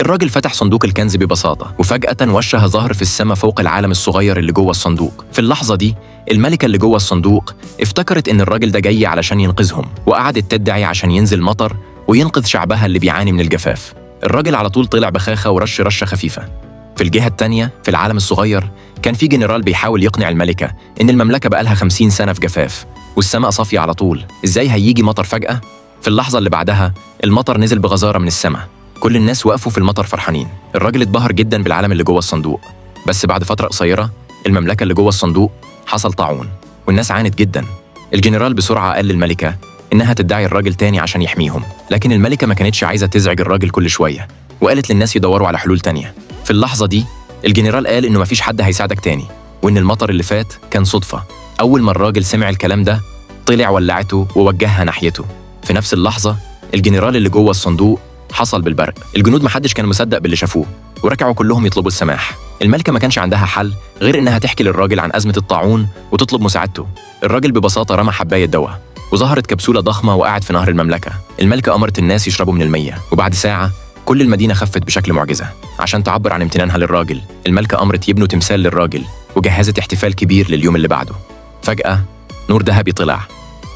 الراجل فتح صندوق الكنز ببساطة، وفجأة وشها ظهر في السماء فوق العالم الصغير اللي جوه الصندوق. في اللحظة دي الملكة اللي جوه الصندوق افتكرت إن الراجل ده جاي علشان ينقذهم، وقعدت تدعي عشان ينزل مطر وينقذ شعبها اللي بيعاني من الجفاف. الراجل على طول طلع بخاخة ورش رشة خفيفة. في الجهة التانية في العالم الصغير كان في جنرال بيحاول يقنع الملكة إن المملكة بقالها 50 سنة في جفاف والسماء صافية على طول، إزاي هيجي مطر فجأة؟ في اللحظة اللي بعدها المطر نزل بغزارة من السماء، كل الناس وقفوا في المطر فرحانين. الراجل اتبهر جدا بالعالم اللي جوه الصندوق، بس بعد فترة قصيرة المملكة اللي جوه الصندوق حصل طاعون والناس عانت جدا. الجنرال بسرعة قال للملكة إنها تدعي الراجل تاني عشان يحميهم، لكن الملكة ما كانتش عايزة تزعج الراجل كل شوية، وقالت للناس يدوروا على حلول تانية. في اللحظة دي الجنرال قال إنه مفيش حد هيساعدك تاني، وإن المطر اللي فات كان صدفة. أول ما الراجل سمع الكلام ده طلع ولعته ووجهها ناحيته. في نفس اللحظة الجنرال اللي جوه الصندوق حصل بالبرق. الجنود محدش كان مصدق باللي شافوه، وركعوا كلهم يطلبوا السماح. الملكة ما كانش عندها حل غير إنها تحكي للراجل عن أزمة الطاعون وتطلب مساعدته. الراجل ببساطة رمى حباية دواء، وظهرت كبسولة ضخمة وقعت في نهر المملكة. الملكة أمرت الناس يشربوا من المية، وبعد ساعة كل المدينة خفت بشكل معجزة. عشان تعبر عن امتنانها للراجل الملكة أمرت يبنوا تمثال للراجل، وجهزت احتفال كبير لليوم اللي بعده. فجأة نور ذهبي طلع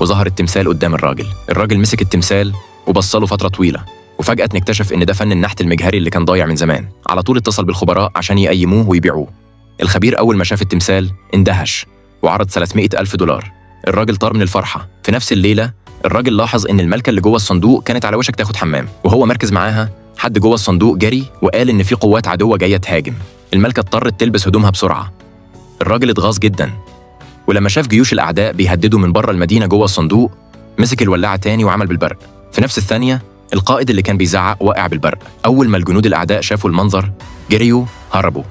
وظهر التمثال قدام الراجل. الراجل مسك التمثال وبصله فترة طويلة، وفجأة نكتشف إن ده فن النحت المجهري اللي كان ضايع من زمان. على طول اتصل بالخبراء عشان يقيموه ويبيعوه. الخبير أول ما شاف التمثال اندهش وعرض 300,000 دولار. الراجل طار من الفرحة. في نفس الليلة الراجل لاحظ إن الملكة اللي جوه الصندوق كانت على وشك تاخد حمام، وهو مركز معاها حد جوه الصندوق جري وقال إن في قوات عدوة جاية تهاجم. الملكة اضطرت تلبس هدومها بسرعة. الراجل اتغاظ جدا، ولما شاف جيوش الأعداء بيهددوا من بره المدينة جوه الصندوق مسك الولاعة تاني وعمل بالبرق. في نفس الثانية القائد اللي كان بيزعق وقع بالبرق. أول ما الجنود الأعداء شافوا المنظر جريوا هربوا.